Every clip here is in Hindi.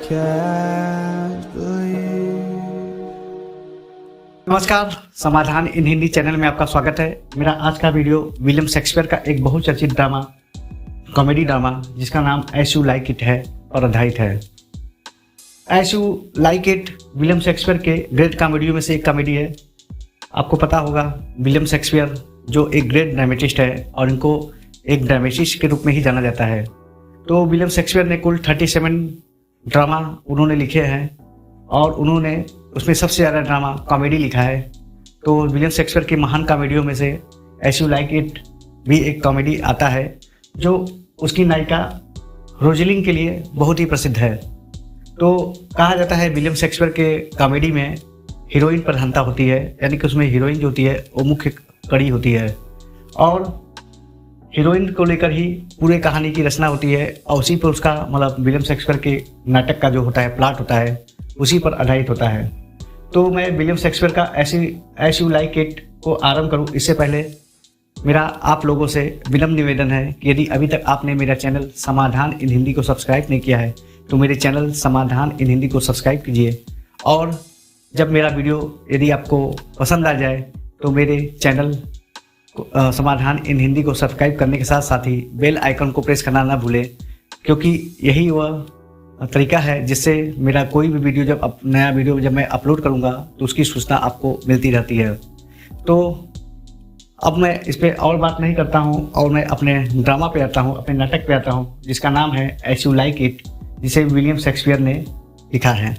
can't believe। नमस्कार, समाधान इन हिंदी चैनल में आपका स्वागत है। मेरा आज का वीडियो विलियम शेक्सपियर का एक बहुचर्चित ड्रामा, कॉमेडी ड्रामा जिसका नाम एज यू लाइक इट है और आधारित है। As You Like It William Shakespeare के ग्रेट कॉमेडियों में से एक कॉमेडी है। आपको पता होगा विलियम शेक्सपियर जो एक ग्रेट ड्रामेटिस्ट है और इनको एक ड्रामेटिस्ट के रूप में ही जाना जाता है। तो विलियम शेक्सपियर ने कुल 37 ड्रामा उन्होंने लिखे हैं और उन्होंने उसमें सबसे ज़्यादा ड्रामा कॉमेडी लिखा है। तो विलियम शेक्सपियर की महान कॉमेडियों में से एज यू लाइक इट भी एक कॉमेडी आता है जो उसकी नायिका रोजलिन के लिए बहुत ही प्रसिद्ध है। तो कहा जाता है विलियम शेक्सपियर के कॉमेडी में हीरोइन प्रधानता होती है, यानी कि उसमें हीरोइन जो होती है वो मुख्य कड़ी होती है और हीरोइन को लेकर ही पूरे कहानी की रचना होती है और उसी पर उसका मतलब विलियम शेक्सपियर के नाटक का जो होता है प्लॉट होता है उसी पर आधारित होता है। तो मैं विलियम शेक्सपियर का एज यू लाइक इट को आरंभ करूं इससे पहले मेरा आप लोगों से विनम्र निवेदन है कि यदि अभी तक आपने मेरा चैनल समाधान इन हिंदी को सब्सक्राइब नहीं किया है तो मेरे चैनल समाधान इन हिंदी को सब्सक्राइब कीजिए और जब मेरा वीडियो यदि आपको पसंद आ जाए तो मेरे चैनल समाधान इन हिंदी को सब्सक्राइब करने के साथ साथ ही बेल आइकन को प्रेस करना ना भूलें, क्योंकि यही वह तरीका है जिससे मेरा कोई भी वीडियो नया वीडियो जब मैं अपलोड करूंगा तो उसकी सूचना आपको मिलती रहती है। तो अब मैं इस पर और बात नहीं करता हूं और मैं अपने ड्रामा पे आता हूं, अपने नाटक पे आता हूं जिसका नाम है एज यू लाइक इट, जिसे विलियम शेक्सपियर ने लिखा है।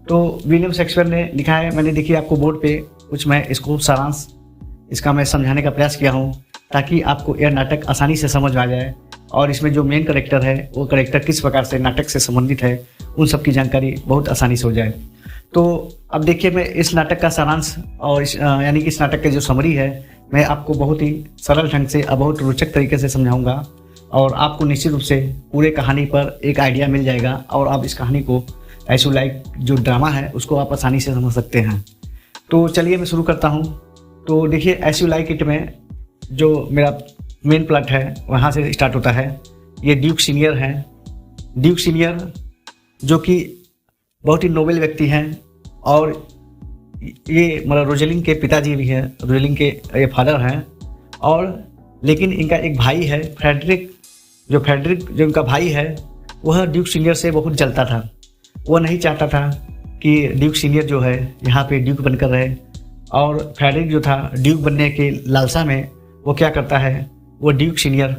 तो विलियम शेक्सपियर ने लिखा है, मैंने देखिए आपको बोर्ड पे कुछ मैं इसको सारांश इसका मैं समझाने का प्रयास किया हूँ ताकि आपको यह नाटक आसानी से समझ में आ जाए और इसमें जो मेन करेक्टर है वो करेक्टर किस प्रकार से नाटक से संबंधित है उन सब की जानकारी बहुत आसानी से हो जाए। तो अब देखिए मैं इस नाटक का सारांश और यानी कि इस नाटक की जो समरी है मैं आपको बहुत ही सरल ढंग से और बहुत रोचक तरीके से समझाऊंगा और आपको निश्चित रूप से पूरे कहानी पर एक आइडिया मिल जाएगा और आप इस कहानी को एज यू लाइक जो ड्रामा है उसको आप आसानी से समझ सकते हैं। तो चलिए मैं शुरू करता हूँ। तो देखिए एज यू लाइक इट में जो मेरा मेन प्लॉट है वहाँ से स्टार्ट होता है। ये ड्यूक सीनियर हैं। ड्यूक सीनियर जो कि बहुत ही नोबेल व्यक्ति हैं और ये मतलब रोजलिन के पिताजी भी हैं, रोजलिन के ये फादर हैं और लेकिन इनका एक भाई है फ्रेडरिक जो इनका भाई है वह ड्यूक सीनियर से बहुत जलता था। वह नहीं चाहता था कि ड्यूक सीनियर जो है यहाँ पे ड्यूक बनकर रहे और फ्रेडरिक जो था ड्यूक बनने के लालसा में वो क्या करता है, वो ड्यूक सीनियर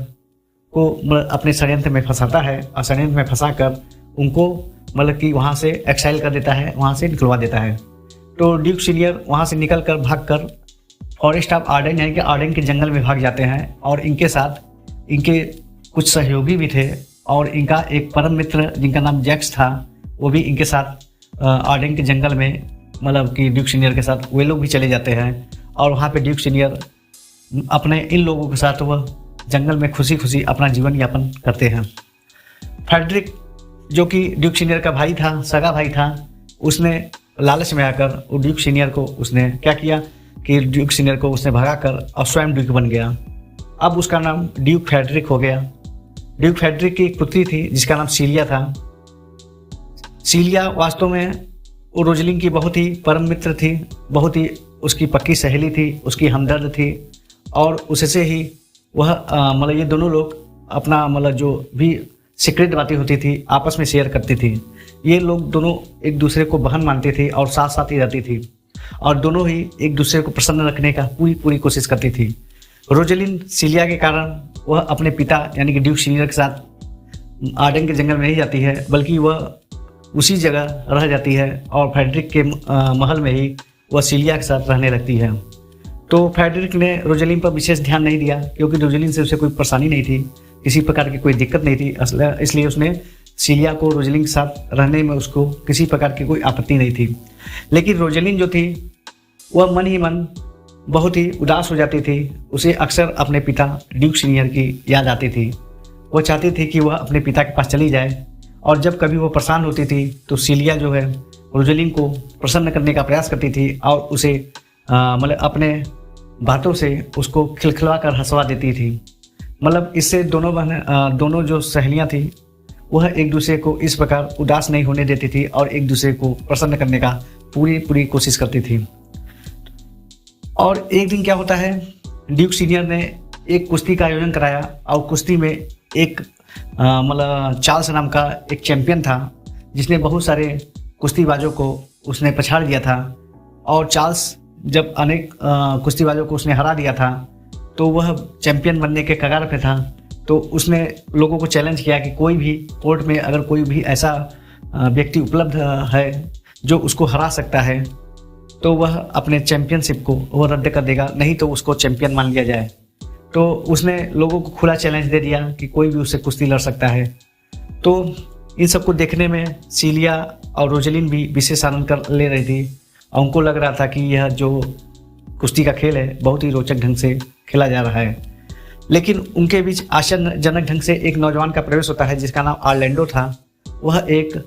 को अपने षड्यंत्र में फंसाता है और षड्यंत्र में फंसाकर उनको मतलब कि वहाँ से एक्साइल कर देता है, वहाँ से निकलवा देता है। तो ड्यूक सीनियर वहाँ से निकल कर भाग कर फॉरेस्ट ऑफ आर्डेन यानी कि आर्डेन के जंगल में भाग जाते हैं और इनके साथ इनके कुछ सहयोगी भी थे और इनका एक परम मित्र जिनका नाम जैक्स था वो भी इनके साथ आर्डेन के जंगल में मतलब कि ड्यूक सीनियर के साथ वे लोग भी चले जाते हैं और वहाँ पे ड्यूक सीनियर अपने इन लोगों के साथ वह जंगल में खुशी खुशी अपना जीवन यापन करते हैं। फ्रेडरिक जो कि ड्यूक सीनियर का भाई था, सगा भाई था, उसने लालच में आकर वो ड्यूक सीनियर को उसने क्या किया कि ड्यूक सीनियर को उसने भगाकर और स्वयं ड्यूक बन गया। अब उसका नाम ड्यूक फ्रेडरिक हो गया। ड्यूक फ्रेडरिक की एक पुत्री थी जिसका नाम सीलिया था। सीलिया वास्तव में वो रोजलिन की बहुत ही परम मित्र थी, बहुत ही उसकी पक्की सहेली थी, उसकी हमदर्द थी और उससे ही वह मतलब ये दोनों लोग अपना मतलब जो भी सीक्रेट बातें होती थी आपस में शेयर करती थी। ये लोग दोनों एक दूसरे को बहन मानती थी और साथ साथ ही रहती थी और दोनों ही एक दूसरे को प्रसन्न रखने का पूरी कोशिश करती थी। रोजलिन सीलिया के कारण वह अपने पिता यानी कि ड्यूक सीनियर के साथ आर्डेन के जंगल में नहीं जाती है बल्कि वह उसी जगह रह जाती है और फ्रेडरिक के महल में ही वह सीलिया के साथ रहने लगती है। तो फ्रेडरिक ने रोजलिन पर विशेष ध्यान नहीं दिया क्योंकि रोजलिन से उसे कोई परेशानी नहीं थी, किसी प्रकार की कोई दिक्कत नहीं थी, इसलिए उसने सीलिया को रोजलिन के साथ रहने में उसको किसी प्रकार की कोई आपत्ति नहीं थी। लेकिन रोजलिन जो थी वह मन ही मन बहुत ही उदास हो जाती थी। उसे अक्सर अपने पिता ड्यूक सीनियर की याद आती थी। वह चाहती थी कि वह अपने पिता के पास चली जाए और जब कभी वो परेशान होती थी तो सीलिया जो है रोजलिन को प्रसन्न करने का प्रयास करती थी और उसे मतलब अपने बातों से उसको खिलखिला कर हंसवा देती थी। मतलब इससे दोनों जो सहेलियां थी वह एक दूसरे को इस प्रकार उदास नहीं होने देती थी और एक दूसरे को प्रसन्न करने का पूरी कोशिश करती थी। और एक दिन क्या होता है, ड्यूक सीनियर ने एक कुश्ती का आयोजन कराया और कुश्ती में एक मतलब चार्ल्स नाम का एक चैंपियन था जिसने बहुत सारे कुश्तीबाजों को उसने पछाड़ दिया था। और चार्ल्स जब अनेक कुश्तीबाजों को उसने हरा दिया था तो वह चैंपियन बनने के कगार पे था। तो उसने लोगों को चैलेंज किया कि कोई भी कोर्ट में अगर कोई भी ऐसा व्यक्ति उपलब्ध है जो उसको हरा सकता है तो वह अपने चैंपियनशिप को वह रद्द कर देगा, नहीं तो उसको चैंपियन मान लिया जाए। तो उसने लोगों को खुला चैलेंज दे दिया कि कोई भी उससे कुश्ती लड़ सकता है। तो इन सबको देखने में सीलिया और रोजलिन भी विशेष आनंद कर ले रही थी और उनको लग रहा था कि यह जो कुश्ती का खेल है बहुत ही रोचक ढंग से खेला जा रहा है। लेकिन उनके बीच आश्चर्यजनक ढंग से एक नौजवान का प्रवेश होता है जिसका नाम ऑरलैंडो था। वह एक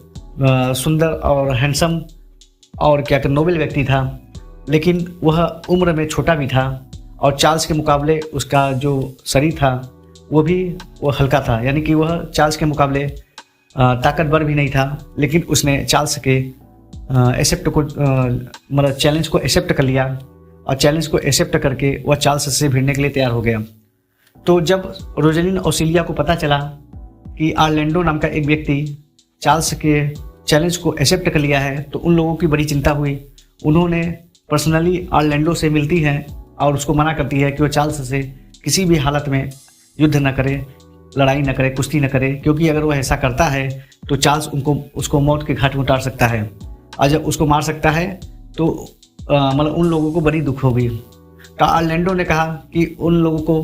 सुंदर और हैंडसम और क्या नोबल व्यक्ति था, लेकिन वह उम्र में छोटा भी था और चार्ल्स के मुकाबले उसका जो शरीर था वो हल्का था, यानी कि वह चार्ल्स के मुकाबले ताकतवर भी नहीं था। लेकिन उसने चार्ल्स के मतलब चैलेंज को एक्सेप्ट कर लिया और चैलेंज को एक्सेप्ट करके वह चार्ल्स से भिड़ने के लिए तैयार हो गया। तो जब रोजलिन और सीलिया को पता चला कि ऑरलैंडो नाम का एक व्यक्ति चार्ल्स के चैलेंज को एक्सेप्ट कर लिया है तो उन लोगों की बड़ी चिंता हुई। उन्होंने पर्सनली ऑरलैंडो से मिलती है और उसको मना करती है कि वह चार्ल्स से किसी भी हालत में युद्ध न करे, लड़ाई न करे, कुश्ती न करे, क्योंकि अगर वह ऐसा करता है तो चार्ल्स उसको मौत के घाट में उतार सकता है और जब उसको मार सकता है तो मतलब उन लोगों को बड़ी दुख होगी। तो ऑरलैंडो ने कहा कि उन लोगों को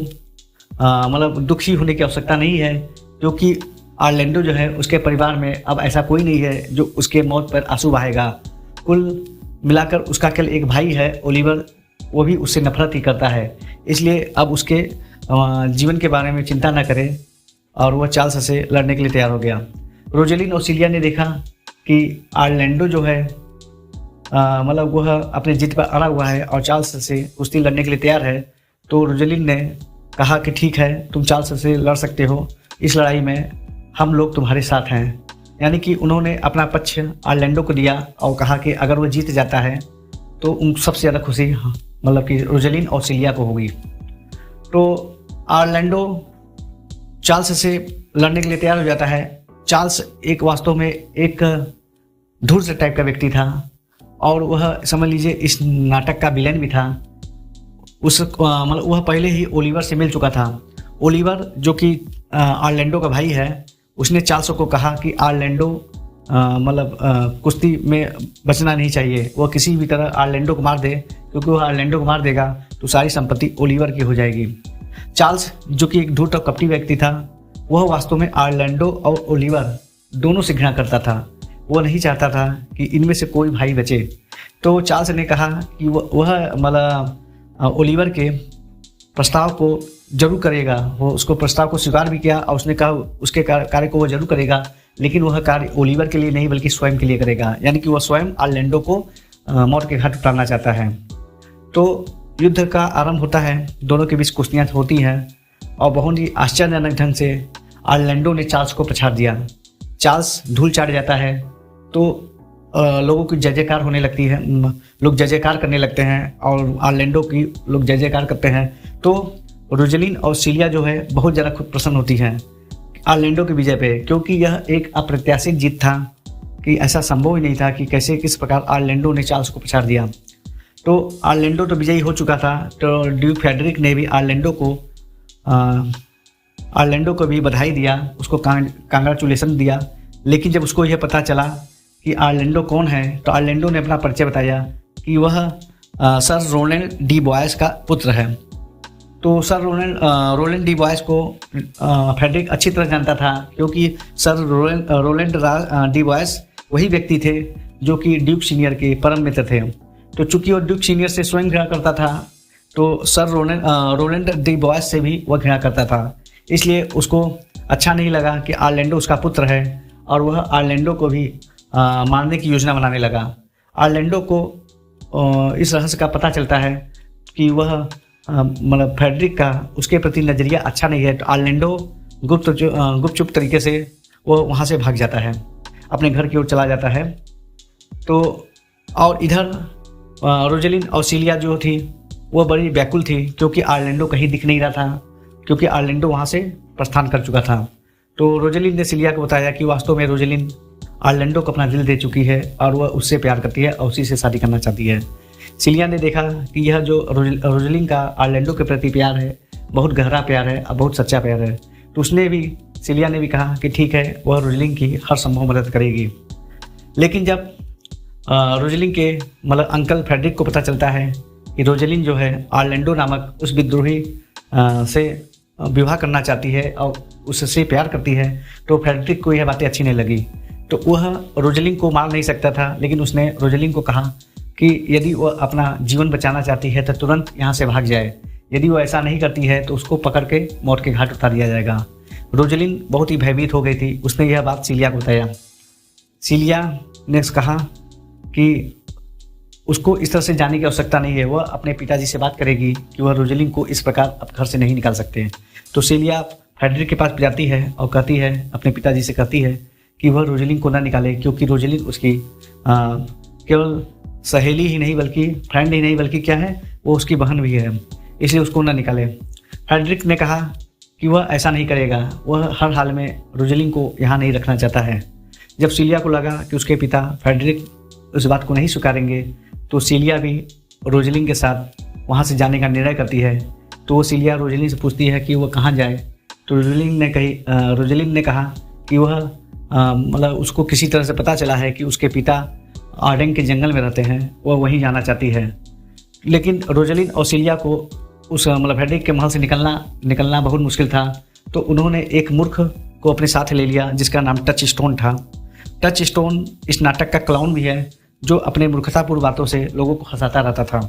मतलब दुखी होने की आवश्यकता नहीं है, क्योंकि ऑरलैंडो जो है उसके परिवार में अब ऐसा कोई नहीं है जो उसके मौत पर आंसू बहाएगा। कुल मिलाकर उसका केवल एक भाई है ओलिवर, वो भी उससे नफरत ही करता है, इसलिए अब उसके जीवन के बारे में चिंता न करे और वह चार्ल्स से लड़ने के लिए तैयार हो गया। रोजलिन और सीलिया ने देखा कि ऑरलैंडो जो है मतलब वह अपने जिद पर अड़ा हुआ है और चार्ल्स से कुश्ती लड़ने के लिए तैयार है। तो रोजलिन ने कहा कि ठीक है, तुम चार्ल्स से लड़ सकते हो, इस लड़ाई में हम लोग तुम्हारे साथ हैं। यानी कि उन्होंने अपना पक्ष ऑरलैंडो को दिया और कहा कि अगर वो जीत जाता है तो उन सबसे ज़्यादा खुशी मतलब कि रोजलिन और सीलिया को होगी। तो ऑरलैंडो चार्ल्स से लड़ने के लिए तैयार हो जाता है। चार्ल्स एक वास्तव में एक धूर्त टाइप का व्यक्ति था और वह समझ लीजिए इस नाटक का विलेन भी था। मतलब वह पहले ही ओलिवर से मिल चुका था। ओलिवर जो कि ऑरलैंडो का भाई है, उसने चार्ल्स को कहा कि ऑरलैंडो मतलब कुश्ती में बचना नहीं चाहिए, वह किसी भी तरह ऑरलैंडो को मार दे, क्योंकि वह ऑरलैंडो को मार देगा तो सारी संपत्ति ओलिवर की हो जाएगी। चार्ल्स जो कि एक धूर्त और कपटी व्यक्ति था, वह वास्तव में ऑरलैंडो और ओलिवर दोनों से घृणा करता था। वह नहीं चाहता था कि इनमें से कोई भाई बचे। तो चार्ल्स ने कहा कि वह मतलब ओलिवर के प्रस्ताव को जरूर करेगा। वो उसको प्रस्ताव को स्वीकार भी किया और उसने कहा उसके कार्य को वो जरूर करेगा, लेकिन वह कार्य ओलिवर के लिए नहीं बल्कि स्वयं के लिए करेगा, यानी कि वह स्वयं ऑरलैंडो को मौत के घाट उतारना चाहता है। तो युद्ध का आरंभ होता है, दोनों के बीच कुश्तियाँ होती हैं और बहुत ही आश्चर्यजनक ढंग से ऑरलैंडो ने चार्ल्स को पछाड़ दिया। चार्ल्स धूल चाट जाता है तो लोगों की जय जयकार होने लगती है, लोग जय जयकार करने लगते हैं और ऑरलैंडो की लोग जय जयकार करते हैं। तो रोजलिन और सीलिया जो है बहुत ज़्यादा खुद प्रसन्न होती हैं ऑरलैंडो की विजय पे, क्योंकि यह एक अप्रत्याशित जीत था कि ऐसा संभव ही नहीं था कि कैसे किस प्रकार ऑरलैंडो ने चार्ल्स को पछाड़ दिया। तो ऑरलैंडो तो विजयी हो चुका था, तो ड्यूक फ्रेडरिक ने भी ऑरलैंडो को भी बधाई दिया, उसको कांग्रेचुलेसन दिया। लेकिन जब उसको यह पता चला कि ऑरलैंडो कौन है तो ऑरलैंडो ने अपना परिचय बताया कि वह सर रोलैंड डी बॉयस का पुत्र है। तो सर रोलैंड डी बॉयस को फ्रेडरिक अच्छी तरह जानता था, क्योंकि सर रोलैंड डी बॉयस वही व्यक्ति थे जो कि ड्यूक सीनियर के परम मित्र थे। तो चूंकि वो ड्यूक सीनियर से स्वयं घृणा करता था तो सर रोलैंड डी बॉयस से भी वह घृणा करता था, इसलिए उसको अच्छा नहीं लगा कि ऑरलैंडो उसका पुत्र है और वह ऑरलैंडो को भी मारने की योजना बनाने लगा। ऑरलैंडो को इस रहस्य का पता चलता है कि वह मतलब फ्रेडरिक का उसके प्रति नज़रिया अच्छा नहीं है, तो ऑरलैंडो गुपचुप तरीके से वो वहाँ से भाग जाता है, अपने घर की ओर चला जाता है। तो और इधर रोजेलिन और सीलिया जो थी वो बड़ी व्याकुल थी, क्योंकि आर्लेंडो कहीं दिख नहीं रहा था, क्योंकि आर्लेंडो वहाँ से प्रस्थान कर चुका था। तो रोजेलिन ने सीलिया को बताया कि वास्तव में रोजेलिन आर्लेंडो को अपना दिल दे चुकी है और वह उससे प्यार करती है और उसी से शादी करना चाहती है। सीलिया ने देखा कि यह जो रोजेलिन का आर्लेंडो के प्रति प्यार है बहुत गहरा प्यार है और बहुत सच्चा प्यार है। तो सीलिया ने भी कहा कि ठीक है, वह रोजेलिन की हर संभव मदद करेगी। लेकिन जब रोजेलिन के मतलब अंकल फ्रेडरिक को पता चलता है कि रोजेलिन जो है आर्लेंडो नामक उस विद्रोही से विवाह करना चाहती है और उससे प्यार करती है, तो फ्रेडरिक को यह बातें अच्छी नहीं लगी। तो वह रोजेलिन को मार नहीं सकता था, लेकिन उसने रोजेलिन को कहा कि यदि वह अपना जीवन बचाना चाहती है तो तुरंत यहाँ से भाग जाए, यदि वो ऐसा नहीं करती है तो उसको पकड़ के मौत के घाट उतार दिया जाएगा। रोजेलिन बहुत ही भयभीत हो गई थी। उसने यह बात सीलिया को बताया। सीलिया ने कहा कि उसको इस तरह से जाने की आवश्यकता नहीं है, वह अपने पिताजी से बात करेगी कि वह रोजेलिन को इस प्रकार अब घर से नहीं निकाल सकते। तो सीलिया फ्रेडरिक के पास जाती है और कहती है, अपने पिताजी से कहती है कि वह रोजेलिन को ना निकाले, क्योंकि रोजेलिन उसकी केवल सहेली ही नहीं बल्कि फ्रेंड ही नहीं बल्कि क्या है, वो उसकी बहन भी है, इसलिए उसको ना निकाले। फ्रेडरिक ने कहा कि वह ऐसा नहीं करेगा, वह हर हाल में रोजेलिन को यहाँ नहीं रखना चाहता है। जब सीलिया को लगा कि उसके पिता फ्रेडरिक उस बात को नहीं स्वीकारेंगे, तो सीलिया भी रोजेलिन के साथ वहाँ से जाने का निर्णय करती है। तो वो सीलिया रोजेलिन से पूछती है कि वह कहाँ जाए। तो रोजेलिन ने कहा कि वह मतलब उसको किसी तरह से पता चला है कि उसके पिता आर्डेन के जंगल में रहते हैं, वह वहीं जाना चाहती है। लेकिन रोजेलिन और सीलिया को उस मतलब फ्रेडरिक के महल से निकलना बहुत मुश्किल था। तो उन्होंने एक मूर्ख को अपने साथ ले लिया जिसका नाम टच स्टोन था। टच स्टोन इस नाटक का क्लाउन भी है, जो अपने मूर्खतापूर्ण बातों से लोगों को हंसाता रहता था।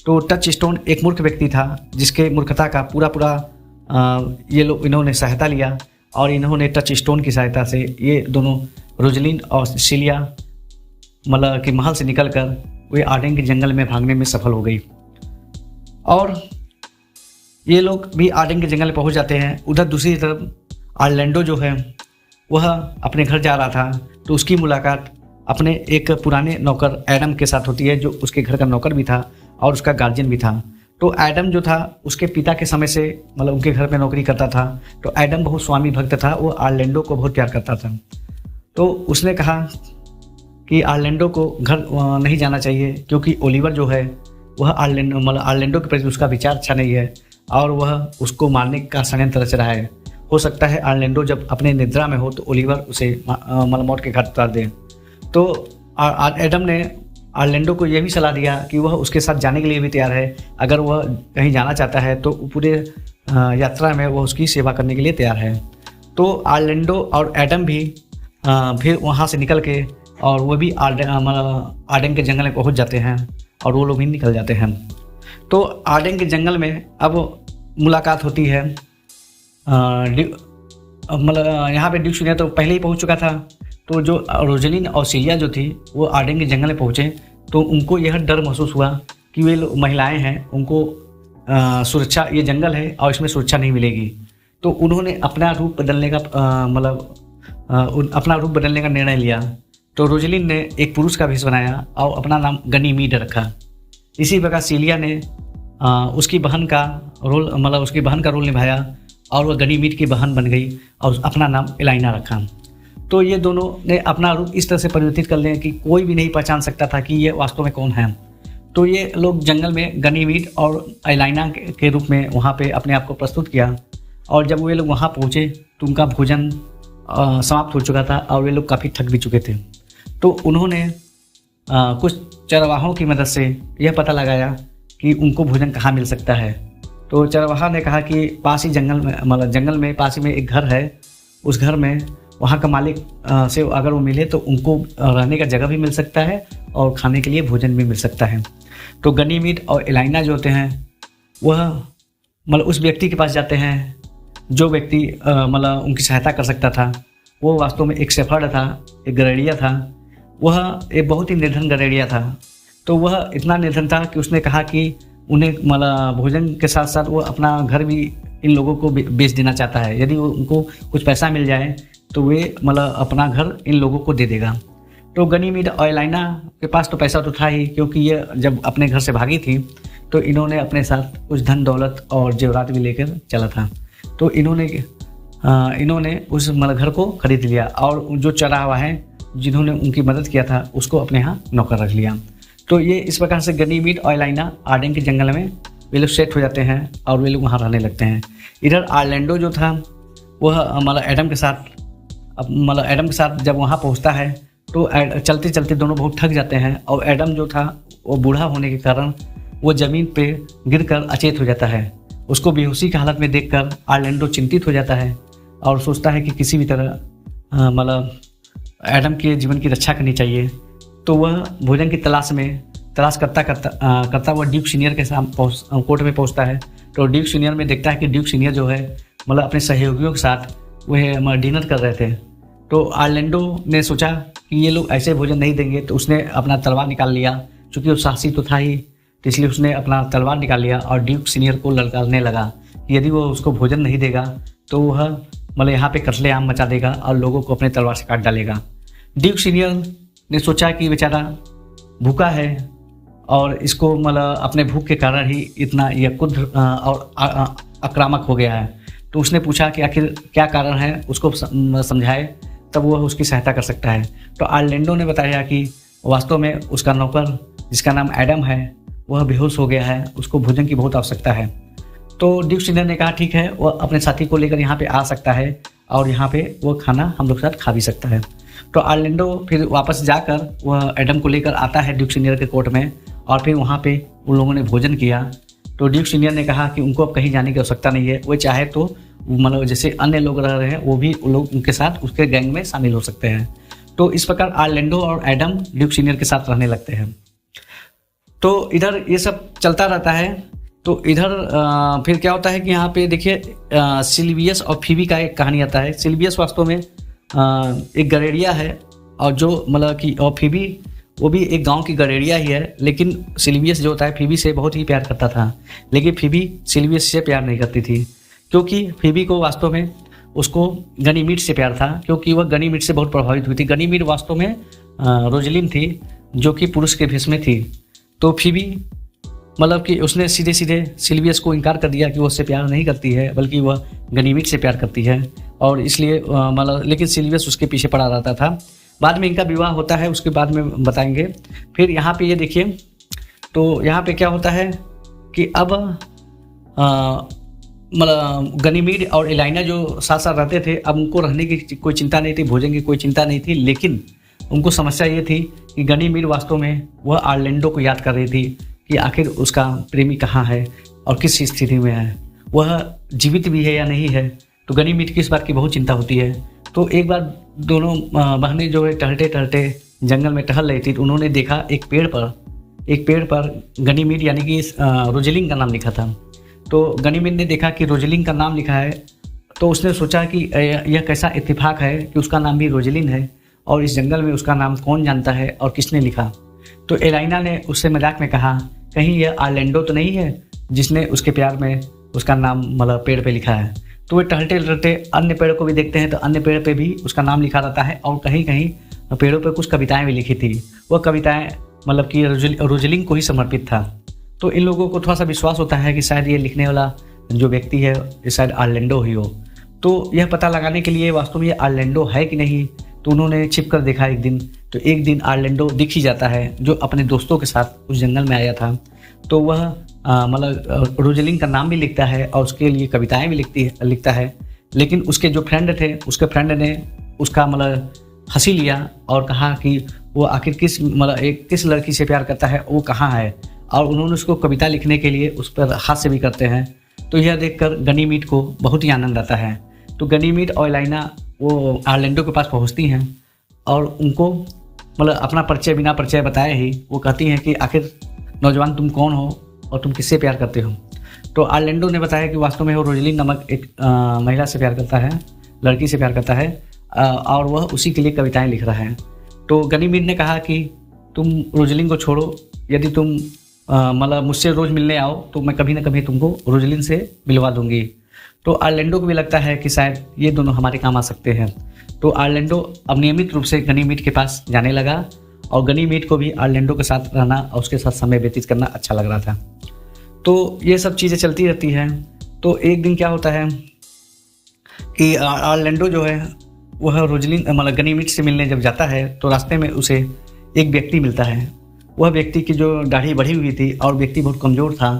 तो टच स्टोन एक मूर्ख व्यक्ति था जिसके मूर्खता का पूरा इन्होंने सहायता लिया, और इन्होंने टच स्टोन की सहायता से ये दोनों रोजेलिन और सीलिया मतलब कि महल से निकलकर वे आर्डेन के जंगल में भागने में सफल हो गई। और ये लोग भी आर्डेन के जंगल में पहुंच जाते हैं। उधर दूसरी तरफ आर्लेंडो जो है वह अपने घर जा रहा था, तो उसकी मुलाकात अपने एक पुराने नौकर एडम के साथ होती है, जो उसके घर का नौकर भी था और उसका गार्जियन भी था। तो एडम जो था उसके पिता के समय से मतलब उनके घर में नौकरी करता था। तो एडम बहुत स्वामी भक्त था, वो आर्लेंडो को बहुत प्यार करता था। तो उसने कहा कि आर्लेंडो को घर नहीं जाना चाहिए, क्योंकि ओलिवर जो है वह आर्लेंडो के प्रति उसका विचार अच्छा नहीं है और वह उसको मारने का षड्यंत्र रच रहा है। हो सकता है आर्लेंडो जब अपने निद्रा में हो तो ओलिवर उसे मौत के घाट उतार दे। तो एडम ने आर्लेंडो को यह भी सलाह दिया कि वह उसके साथ जाने के लिए भी तैयार है। अगर वह कहीं जाना चाहता है तो पूरे यात्रा में वह उसकी सेवा करने के लिए तैयार है। तो आर्लेंडो और एडम भी फिर वहाँ से निकल के और वह भी आर्डेन के जंगल में पहुँच जाते हैं और वो लोग भी निकल जाते हैं। तो आर्डेन के जंगल में अब मुलाकात होती है। मतलब यहाँ पे ड्यूक सुनिया तो पहले ही पहुँच चुका था। तो जो रोजेलिन और सीलिया जो थी वो आर्डेन के जंगल में पहुँचे, तो उनको यह डर महसूस हुआ कि वे महिलाएं हैं, उनको सुरक्षा, ये जंगल है और इसमें सुरक्षा नहीं मिलेगी। तो उन्होंने अपना रूप बदलने का निर्णय लिया। तो रोजेलिन ने एक पुरुष का भेष बनाया और अपना नाम गनीमीड रखा। इसी प्रकार सीलिया ने उसकी बहन का रोल निभाया और वह गनीमीड की बहन बन गई और अपना नाम एलाइना रखा। तो ये दोनों ने अपना रूप इस तरह से परिवर्तित कर लिया कि कोई भी नहीं पहचान सकता था कि ये वास्तव में कौन है। तो ये लोग जंगल में गनीमीड और एलाइना के रूप में वहाँ पे अपने आप को प्रस्तुत किया। और जब वे लोग वहाँ पहुँचे तो उनका भोजन समाप्त हो चुका था और वे लोग काफ़ी थक भी चुके थे। तो उन्होंने कुछ चरवाहों की मदद से यह पता लगाया कि उनको भोजन कहाँ मिल सकता है। तो चरवाहा ने कहा कि पास ही जंगल में पास ही में एक घर है, उस घर में वहाँ का मालिक से अगर वो मिले तो उनको रहने का जगह भी मिल सकता है और खाने के लिए भोजन भी मिल सकता है। तो गनीमीड और एलाइना जो होते हैं वह उस व्यक्ति के पास जाते हैं जो व्यक्ति उनकी सहायता कर सकता था। वो वास्तव में एक शेफर्ड था, एक गड़ेड़िया था। वह एक बहुत ही निर्धन गड़ेड़िया था। तो वह इतना निर्धन था कि उसने कहा कि उन्हें भोजन के साथ साथ वो अपना घर भी इन लोगों को बेच देना चाहता है। यदि उनको कुछ पैसा मिल जाए तो वे मतलब अपना घर इन लोगों को दे देगा। तो गनीमीड और एलाइना के पास तो पैसा तो था ही, क्योंकि ये जब अपने घर से भागी थी तो इन्होंने अपने साथ कुछ धन दौलत और जेवरात भी लेकर चला था। तो इन्होंने उस मतलब घर को खरीद लिया और जो चरावा है जिन्होंने उनकी मदद किया था उसको अपने यहाँ नौकर रख लिया। तो ये इस प्रकार से गनीमीड और एलाइना आर्डेन के जंगल में वे लोग सेट हो जाते हैं और वे लोग वहाँ रहने लगते हैं। इधर ऑरलैंडो जो था वह मतलब एडम के साथ जब वहाँ पहुँचता है तो चलते चलते दोनों बहुत थक जाते हैं और एडम जो था वो बूढ़ा होने के कारण वो ज़मीन पे गिरकर अचेत हो जाता है। उसको बेहोशी की हालत में देखकर ऑरलैंडो चिंतित हो जाता है और सोचता है कि किसी भी तरह मतलब एडम के जीवन की रक्षा करनी चाहिए। तो वह भोजन की तलाश करता वह ड्यूक सीनियर के सामने कोर्ट में पहुंचता है। तो ड्यूक सीनियर में देखता है कि ड्यूक सीनियर जो है मतलब अपने सहयोगियों के साथ वह डिनर कर रहे थे। तो ऑरलैंडो ने सोचा कि ये लोग ऐसे भोजन नहीं देंगे, तो उसने अपना तलवार निकाल लिया। चूँकि वो साहसी तो था ही, तो इसलिए उसने अपना तलवार निकाल लिया और ड्यूक सीनियर को ललकारने लगा कि यदि वो उसको भोजन नहीं देगा तो वह मतलब यहाँ पे कत्लेआम मचा देगा और लोगों को अपने तलवार से काट डालेगा। ड्यूक सीनियर ने सोचा कि बेचारा भूखा है और इसको मतलब अपने भूख के कारण ही इतना यह क्रुद्ध और आक्रामक हो गया है। तो उसने पूछा कि आखिर क्या कारण है, उसको समझाए तब वह उसकी सहायता कर सकता है। तो ऑरलैंडो ने बताया कि वास्तव में उसका नौकर जिसका नाम एडम है वह बेहोश हो गया है, उसको भोजन की बहुत आवश्यकता है। तो ड्यूक सीनियर ने कहा ठीक है, वह अपने साथी को लेकर यहाँ पे आ सकता है और यहाँ पे वो खाना हम लोग के साथ खा भी सकता है। तो ऑरलैंडो फिर वापस जाकर वह एडम को लेकर आता है ड्यूक सीनियर के कोर्ट में और फिर वहाँ पे उन लोगों ने भोजन किया। तो ड्यूक सीनियर ने कहा कि उनको अब कहीं जाने की आवश्यकता नहीं है, वो चाहे तो मतलब जैसे अन्य लोग रह रहे हैं वो भी लोग उनके साथ उसके गैंग में शामिल हो सकते हैं। तो इस प्रकार ऑरलैंडो और एडम ड्यूक सीनियर के साथ रहने लगते हैं। तो इधर ये सब चलता रहता है। तो इधर फिर क्या होता है कि यहाँ पे देखिए सिल्वियस और फीबी का एक कहानी आता है। सिल्वियस वास्तव में एक गडेरिया है और जो मतलब कि और फीबी वो भी एक गांव की गडेरिया ही है, लेकिन सिल्वियस जो होता है फीबी से बहुत ही प्यार करता था, लेकिन फीबी सिल्वियस से प्यार नहीं करती थी क्योंकि फीबी को वास्तव में उसको गनीमीड से प्यार था, क्योंकि वह गनीमीड से बहुत प्रभावित हुई थी। गनीमीड वास्तव में रोजलिन थी जो कि पुरुष के भेष में थी। तो फीबी मतलब कि उसने सीधे सीधे सिल्वियस को इनकार कर दिया कि वो उससे प्यार नहीं करती है बल्कि वह गनीमीड से प्यार करती है, और इसलिए मतलब लेकिन सिल्वियस उसके पीछे पड़ा रहता था। बाद में इनका विवाह होता है, उसके बाद में बताएंगे। फिर यहाँ पे ये देखिए, तो यहाँ पे क्या होता है कि अब मतलब गनीमीड और एलाइना जो साथ साथ रहते थे, अब उनको रहने की कोई चिंता नहीं थी, भोजन की कोई चिंता नहीं थी, लेकिन उनको समस्या ये थी कि गनीमीड वास्तव में वह ऑरलैंडो को याद कर रही थी कि आखिर उसका प्रेमी कहाँ है और किस स्थिति में है, वह जीवित भी है या नहीं है। तो गनीमीड की इस बात की बहुत चिंता होती है। तो एक बार दोनों बहनें जो है टहलते टहलते जंगल में टहल रही थी, तो उन्होंने देखा एक पेड़ पर गनीमीड यानी कि रोजलिन का नाम लिखा था। तो गनीमीड ने देखा कि रोजलिन का नाम लिखा है, तो उसने सोचा कि यह कैसा इत्तेफाक है कि उसका नाम भी रोजलिन है और इस जंगल में उसका नाम कौन जानता है और किसने लिखा। तो एलाइना ने उससे मजाक में कहा कहीं यह ऑरलैंडो तो नहीं है जिसने उसके प्यार में उसका नाम मतलब पेड़ पे लिखा है। तो वे टहलते टहलते अन्य पेड़ को भी देखते हैं, तो अन्य पेड़ पे भी उसका नाम लिखा रहता है और कहीं कहीं पेड़ों पे कुछ कविताएं भी लिखी थी। वह कविताएं मतलब कि रोजलिन को ही समर्पित था। तो इन लोगों को थोड़ा सा विश्वास होता है कि शायद ये लिखने वाला जो व्यक्ति है ये शायद ऑरलैंडो ही हो। तो यह पता लगाने के लिए वास्तव में ये ऑरलैंडो है कि नहीं, तो उन्होंने छिप कर देखा एक दिन। तो एक दिन ऑरलैंडो दिख ही जाता है जो अपने दोस्तों के साथ उस जंगल में आया था। तो वह मतलब रोजलिन का नाम भी लिखता है और उसके लिए कविताएं भी लिखता है, लेकिन उसके जो फ्रेंड थे उसके फ्रेंड ने उसका मतलब हंसी लिया और कहा कि वो आखिर किस लड़की से प्यार करता है, वो कहाँ है, और उन्होंने उसको कविता लिखने के लिए उस पर हास्य भी करते हैं। तो यह देखकर गनीमीड को बहुत ही आनंद आता है। तो गनीमीड और एलाइना वो ऑरलैंडो के पास पहुँचती हैं और उनको मतलब अपना परिचय बिना परिचय बताए ही वो कहती हैं कि आखिर नौजवान तुम कौन हो और तुम किससे प्यार करते हो। तो ऑरलैंडो ने बताया कि वास्तव में वो रोजलिन नामक एक महिला से प्यार करता है, लड़की से प्यार करता है, और वह उसी के लिए कविताएं लिख रहा है। तो गनीमीड ने कहा कि तुम रोजलिन को छोड़ो, यदि तुम मतलब मुझसे रोज़ मिलने आओ तो मैं कभी ना कभी तुमको रोजलिन से मिलवा दूंगी। तो ऑरलैंडो को भी लगता है कि शायद ये दोनों हमारे काम आ सकते हैं। तो आर्लेंडो अब नियमित रूप से गनीमीट के पास जाने लगा और गनीमीट को भी आर्लेंडो के साथ रहना और उसके साथ समय व्यतीत करना अच्छा लग रहा था। तो ये सब चीज़ें चलती रहती हैं। तो एक दिन क्या होता है कि आर्लेंडो जो है वह रोजलिन मतलब गनीमीट से मिलने जब जाता है तो रास्ते में उसे एक व्यक्ति मिलता है। वह व्यक्ति की जो दाढ़ी बढ़ी हुई थी और व्यक्ति बहुत कमज़ोर था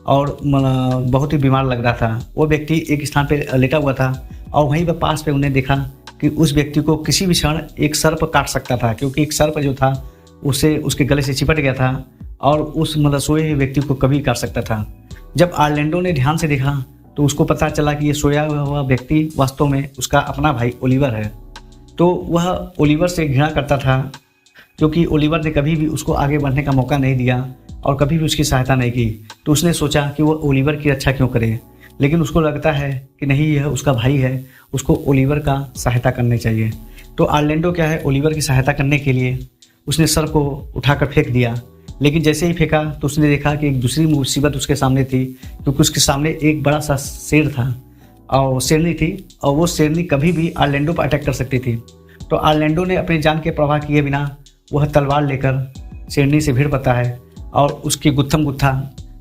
और बहुत ही बीमार लग रहा था। वो व्यक्ति एक स्थान पर लेटा हुआ था और वहीं पर पास पे उन्हें देखा कि उस व्यक्ति को किसी भी क्षण एक सर्प काट सकता था, क्योंकि एक सर्प जो था उसे उसके गले से चिपट गया था और उस सोए हुए व्यक्ति को कभी काट सकता था। जब आर्लेंडो ने ध्यान से देखा तो उसको पता चला कि ये सोया हुआ व्यक्ति वास्तव में उसका अपना भाई ओलिवर है। तो वह ओलिवर से घृणा करता था, क्योंकि ओलिवर ने कभी भी उसको आगे बढ़ने का मौका नहीं दिया और कभी भी उसकी सहायता नहीं की। तो उसने सोचा कि वो ओलिवर की रक्षा क्यों करे, लेकिन उसको लगता है कि नहीं, यह उसका भाई है, उसको ओलिवर का सहायता करनी चाहिए। तो आर्लेंडो क्या है, ओलिवर की सहायता करने के लिए उसने सर को उठाकर फेंक दिया। लेकिन जैसे ही फेंका तो उसने देखा कि एक दूसरी मुसीबत उसके सामने थी, क्योंकि उसके सामने एक बड़ा सा शेर था और शेरनी थी, और वो शेरनी कभी भी आर्लेंडो पर अटैक कर सकती थी। तो आर्लेंडो ने अपनी जान के परवाह किए बिना वह तलवार लेकर शेरनी से भिड़ पड़ता है और उसकी गुत्थम गुत्था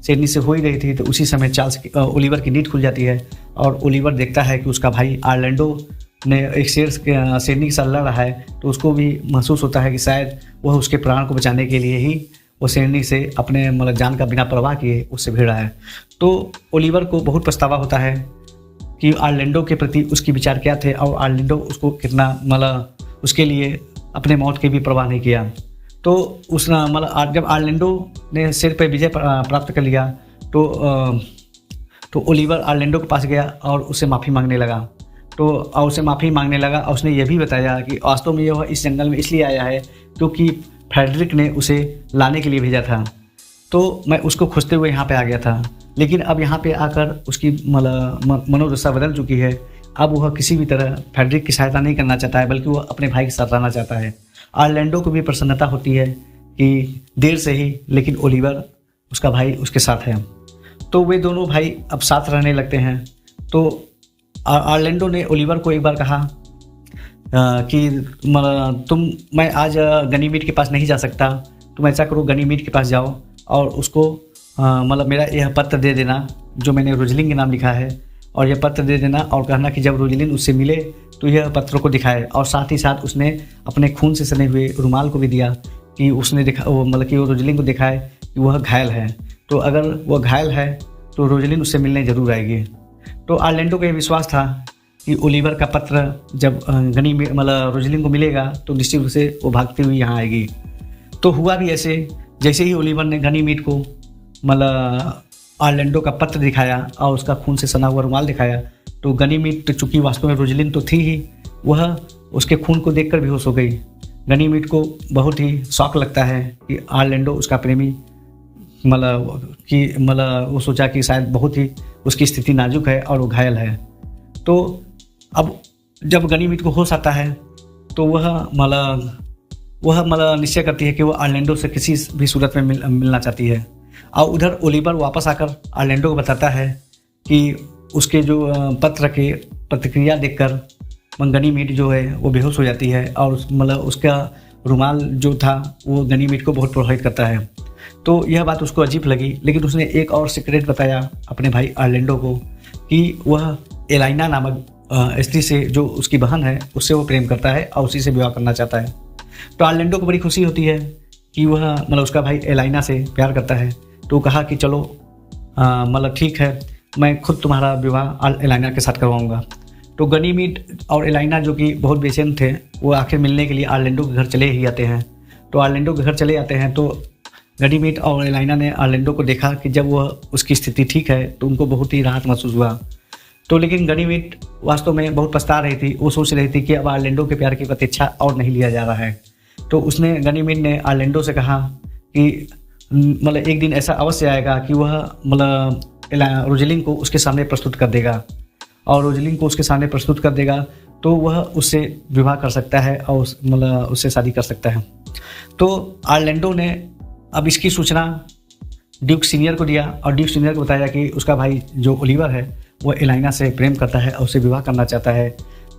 शेरनी से हो ही रही थी। तो उसी समय ओलिवर की नींद खुल जाती है और ओलिवर देखता है कि उसका भाई आर्लेंडो ने एक शेरनी के साथ लड़ रहा है। तो उसको भी महसूस होता है कि शायद वह उसके प्राण को बचाने के लिए ही वो शेरनी से अपने मतलब जान का बिना परवाह किए उससे भिड़ रहा है। तो ओलिवर को बहुत पछतावा होता है कि आर्लेंडो के प्रति उसकी विचार क्या थे और आर्लेंडो उसको कितना मतलब उसके लिए अपने मौत की भी परवाह नहीं किया। तो उस मतलब जब आर्लेंडो ने सिर पे विजय प्राप्त कर लिया तो ओलिवर आर्लेंडो के पास गया और उससे माफ़ी मांगने लगा। तो उसे माफ़ी मांगने लगा और उसने ये भी बताया कि वास्तव में यह इस जंगल में इसलिए आया है क्योंकि फ्रेडरिक ने उसे लाने के लिए भेजा था। तो मैं उसको खोजते हुए यहाँ पे आ गया था, लेकिन अब यहाँ पे आकर उसकी मनोदशा बदल चुकी है। अब वह किसी भी तरह फ्रेडरिक की सहायता नहीं करना चाहता है, बल्कि वह अपने भाई के साथ रहना चाहता है। आर्लेंडो को भी प्रसन्नता होती है कि देर से ही लेकिन ओलिवर उसका भाई उसके साथ है। तो वे दोनों भाई अब साथ रहने लगते हैं। तो आर्लेंडो ने ओलिवर को एक बार कहा कि मैं आज गनीमीट के पास नहीं जा सकता, तुम ऐसा करो गनीमीट के पास जाओ और उसको मेरा यह पत्र दे देना जो मैंने रोजलिन के नाम लिखा है, और यह पत्र दे देना और कहना कि जब रोजलिन उससे मिले तो यह पत्र को दिखाए। और साथ ही साथ उसने अपने खून से सने हुए रुमाल को भी दिया कि उसने कि वो रोजलिन को दिखाए कि वह घायल है। तो अगर वह घायल है तो रोजलिन उससे मिलने ज़रूर आएगी। तो आर्लेंडो को यह विश्वास था कि ओलिवर का पत्र जब रोजलिन को मिलेगा तो निश्चित रूप से वो भागती हुई यहाँ आएगी। तो हुआ भी ऐसे। जैसे ही ओलिवर ने गनीमीट को आर्लेंडो का पत्र दिखाया और उसका खून से सना हुआ रुमाल दिखाया, तो गनीमीट चूँकि वास्तव में रोजलिन तो थी ही, वह उसके खून को देखकर बेहोश हो गई। गनीमीट को बहुत ही शौक लगता है कि आर्लेंडो उसका प्रेमी वो सोचा कि शायद बहुत ही उसकी स्थिति नाजुक है और वो घायल है। तो अब जब गनीमीट को होश आता है तो वह निश्चय करती है कि वह आर्लेंडो से किसी भी सूरत में मिलना चाहती है। और उधर ओलिवर वापस आकर आर्लेंडो को बताता है कि उसके जो पत्र के प्रतिक्रिया देखकर गनीमीट जो है वो बेहोश हो जाती है और उसका रुमाल जो था वो गनीमीट को बहुत प्रभावित करता है। तो यह बात उसको अजीब लगी, लेकिन उसने एक और सीक्रेट बताया अपने भाई आर्लेंडो को कि वह एलाइना नामक स्त्री से जो उसकी बहन है उससे वो प्रेम करता है और उसी से विवाह करना चाहता है। तो आर्लेंडो को बड़ी खुशी होती है कि वह उसका भाई एलाइना से प्यार करता है। तो कहा कि चलो ठीक है, मैं खुद तुम्हारा विवाह एलाइना के साथ करवाऊँगा। तो गनीमीट और एलाइना जो कि बहुत बेचैन थे, वो आखिर मिलने के लिए आर्लेंडो के घर चले ही आते हैं। तो आर्लेंडो के घर चले आते हैं तो गनीमीट और एलाइना ने आर्लेंडो को देखा कि जब वह उसकी स्थिति ठीक है तो उनको बहुत ही राहत महसूस हुआ। तो लेकिन गनीमीट वास्तव में बहुत पछता रही थी। वो सोच रही थी कि अब आर्लेंडो के प्यार की प्रतीक्षा और नहीं लिया जा रहा है। तो उसने गनीमीट ने आर्लेंडो से कहा कि एक दिन ऐसा अवश्य आएगा कि वह रोजलिन को उसके सामने प्रस्तुत कर देगा, और रोजलिन को उसके सामने प्रस्तुत कर देगा तो वह उससे विवाह कर सकता है और उससे शादी कर सकता है। तो आर्लेंडो ने अब इसकी सूचना ड्यूक सीनियर को दिया और ड्यूक सीनियर को बताया कि उसका भाई जो ओलिवर है वो एलाइना से प्रेम करता है और उससे विवाह करना चाहता है।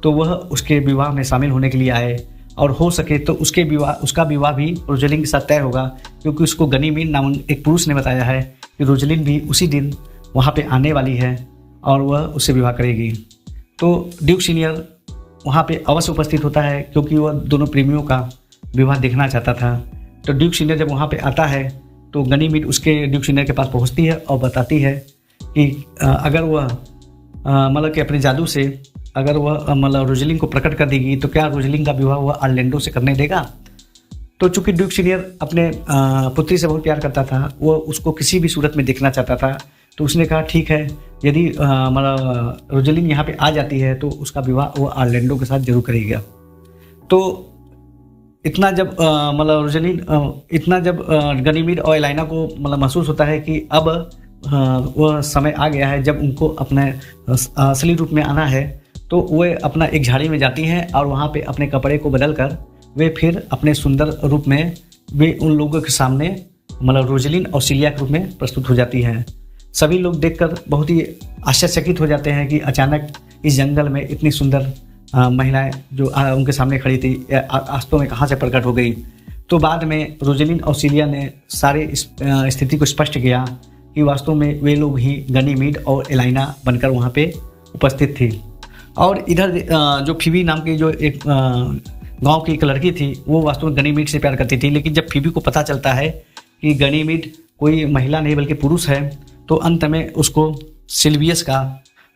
तो वह उसके विवाह में शामिल होने के लिए आए, और हो सके तो उसका विवाह भी रोजलिन के साथ तय होगा, क्योंकि उसको गनीमीन नाम एक पुरुष ने बताया है कि रोजलिन भी उसी दिन वहाँ पे आने वाली है और वह उससे विवाह करेगी। तो ड्यूक सीनियर वहाँ पे अवश्य उपस्थित होता है, क्योंकि वह दोनों प्रेमियों का विवाह देखना चाहता था। तो ड्यूक सीनियर जब वहाँ पे आता है तो गनीमीन उसके ड्यूक सीनियर के पास पहुँचती है और बताती है कि अगर वह मतलब कि अपने जादू से अगर वह मतलब रोजलिन को प्रकट कर देगी तो क्या रोजलिन का विवाह वह ऑरलैंडो से करने देगा। तो चूंकि ड्यूक सीनियर अपने पुत्री से बहुत प्यार करता था, वह उसको किसी भी सूरत में देखना चाहता था, तो उसने कहा ठीक है, यदि मतलब रोजलिन यहाँ पे आ जाती है तो उसका विवाह वो ऑरलैंडो के साथ जरूर करेगा। तो इतना जब मतलब रोजलिन इतना जब गनीमीन और एलाइना को मतलब महसूस होता है कि अब वह समय आ गया है जब उनको अपने असली रूप में आना है, तो वे अपना एक झाड़ी में जाती हैं और वहाँ पे अपने कपड़े को बदल कर वे फिर अपने सुंदर रूप में वे उन लोगों के सामने मतलब रोजलिन और सिलिया के रूप में प्रस्तुत हो जाती हैं। सभी लोग देखकर बहुत ही आश्चर्यचकित हो जाते हैं कि अचानक इस जंगल में इतनी सुंदर महिलाएं जो उनके सामने खड़ी थी वास्तव में कहाँ से प्रकट हो गई। तो बाद में रोजलिन और सिलिया ने सारे इस स्थिति को स्पष्ट किया कि वास्तव में वे लोग ही गनीमीन और एलाइना बनकर वहाँ पे उपस्थित थी। और इधर जो फीबी नाम की जो एक गांव की एक लड़की थी, वो वास्तव में गनीमीन से प्यार करती थी, लेकिन जब फीबी को पता चलता है कि गनीमीन कोई महिला नहीं बल्कि पुरुष है, तो अंत में उसको सिल्वियस का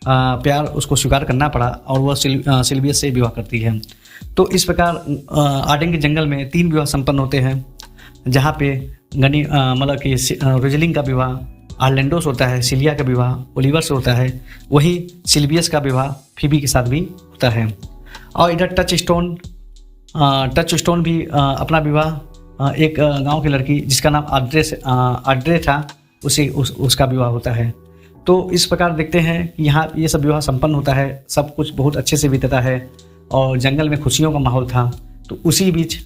प्यार उसको स्वीकार करना पड़ा और वह सिल्वियस से विवाह करती है। तो इस प्रकार आर्डेन के जंगल में 3 विवाह संपन्न होते हैं, जहाँ पे मतलब कि रोजलिन का विवाह ऑरलैंडो से होता है, सिलिया का विवाह ओलिवर से होता है, वही सिल्वियस का विवाह फीबी के साथ भी होता है। और इधर टच स्टोन भी अपना विवाह एक गांव की लड़की जिसका नाम आड्रे था उसका विवाह होता है। तो इस प्रकार देखते हैं कि यहाँ ये सब विवाह संपन्न होता है, सब कुछ बहुत अच्छे से बीतता है और जंगल में खुशियों का माहौल था। तो उसी बीच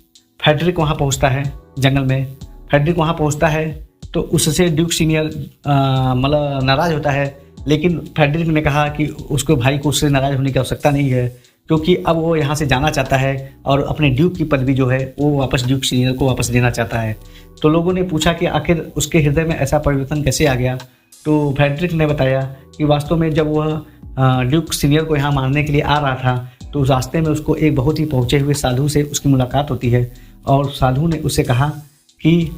फ्रेडरिक वहाँ पहुँचता है जंगल में। फ्रेडरिक वहाँ पहुँचता है तो उससे ड्यूक सीनियर मतलब नाराज़ होता है, लेकिन फ्रेडरिक ने कहा कि उसको भाई को उससे नाराज़ होने की आवश्यकता नहीं है, क्योंकि अब वो यहाँ से जाना चाहता है और अपने ड्यूक की पदवी जो है वो वापस ड्यूक सीनियर को वापस देना चाहता है। तो लोगों ने पूछा कि आखिर उसके हृदय में ऐसा परिवर्तन कैसे आ गया। तो फ्रेडरिक ने बताया कि वास्तव में जब वह ड्यूक सीनियर को यहाँ मारने के लिए आ रहा था, तो उस रास्ते में उसको एक बहुत ही पहुँचे हुए साधु से उसकी मुलाकात होती है, और साधु ने उससे कहा कि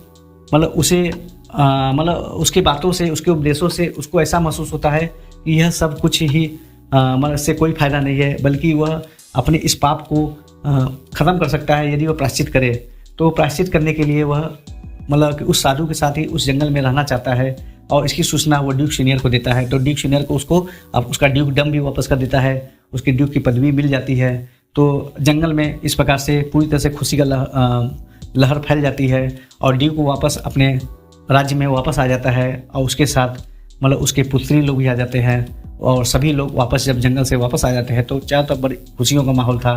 मतलब उसे मतलब उसकी बातों से उसके उपदेशों से उसको ऐसा महसूस होता है कि यह सब कुछ ही मतलब से कोई फायदा नहीं है, बल्कि वह अपने इस पाप को ख़त्म कर सकता है यदि वह प्रायश्चित करे। तो प्रायश्चित करने के लिए वह मतलब कि उस साधु के साथ ही उस जंगल में रहना चाहता है, और इसकी सूचना वो ड्यूक सीनियर को देता है। तो ड्यूक सीनियर को उसको अब उसका ड्यूक डम भी वापस कर देता है, उसकी ड्यूक की पदवी मिल जाती है। तो जंगल में इस प्रकार से पूरी तरह से खुशी का लहर फैल जाती है और ड्यूक को वापस अपने राज्य में वापस आ जाता है, और उसके साथ मतलब उसके पुत्री लोग भी आ जाते हैं, और सभी लोग वापस जब जंगल से वापस आ जाते हैं तो चारों तरफ बड़ी खुशियों का माहौल था।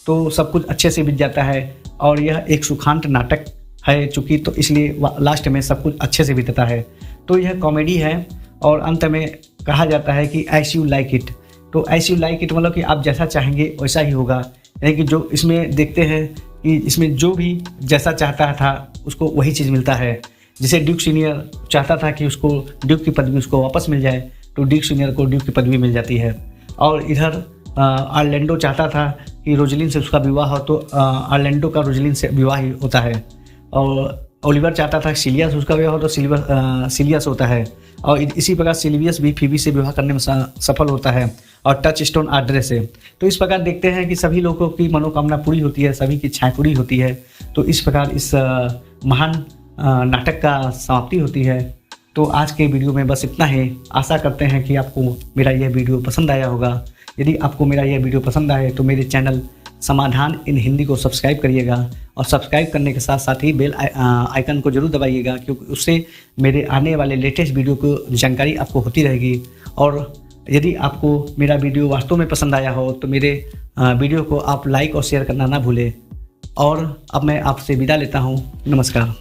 तो सब कुछ अच्छे से बीत जाता है, और यह एक सुखांत नाटक है चूँकि, तो इसलिए लास्ट में सब कुछ अच्छे से बीतता है। तो यह कॉमेडी है, और अंत में कहा जाता है कि एज यू लाइक इट। तो एज यू लाइक इट मतलब कि आप जैसा चाहेंगे वैसा ही होगा, यानी कि जो इसमें देखते हैं कि इसमें जो भी जैसा चाहता था उसको वही चीज़ मिलता है। जैसे ड्यूक सीनियर चाहता था कि उसको ड्यूक की पदवी उसको वापस मिल जाए, तो ड्यूक सीनियर को ड्यूक की पदवी मिल जाती है। और इधर ऑरलैंडो चाहता था कि रोजलिन से उसका विवाह हो, तो ऑरलैंडो का रोजलिन से विवाह ही होता है। और ओलिवर चाहता था सिलिया से उसका विवाह हो, तो सिलिया से होता है। और इसी प्रकार सिल्वियस भी फीबी से विवाह करने में सफल होता है, और टच स्टोन आड्रे से। तो इस प्रकार देखते हैं कि सभी लोगों की मनोकामना पूरी होती है, सभी की इच्छाएं पूरी होती है। तो इस प्रकार इस महान नाटक का समाप्ति होती है। तो आज के वीडियो में बस इतना ही। आशा करते हैं कि आपको मेरा यह वीडियो पसंद आया होगा। यदि आपको मेरा यह वीडियो पसंद आए तो मेरे चैनल समाधान इन हिंदी को सब्सक्राइब करिएगा, और सब्सक्राइब करने के साथ साथ ही बेल आइकन को जरूर दबाइएगा, क्योंकि उससे मेरे आने वाले लेटेस्ट वीडियो को जानकारी आपको होती रहेगी। और यदि आपको मेरा वीडियो वास्तव में पसंद आया हो तो मेरे वीडियो को आप लाइक और शेयर करना ना भूलें। और अब मैं आपसे विदा लेता हूँ। नमस्कार।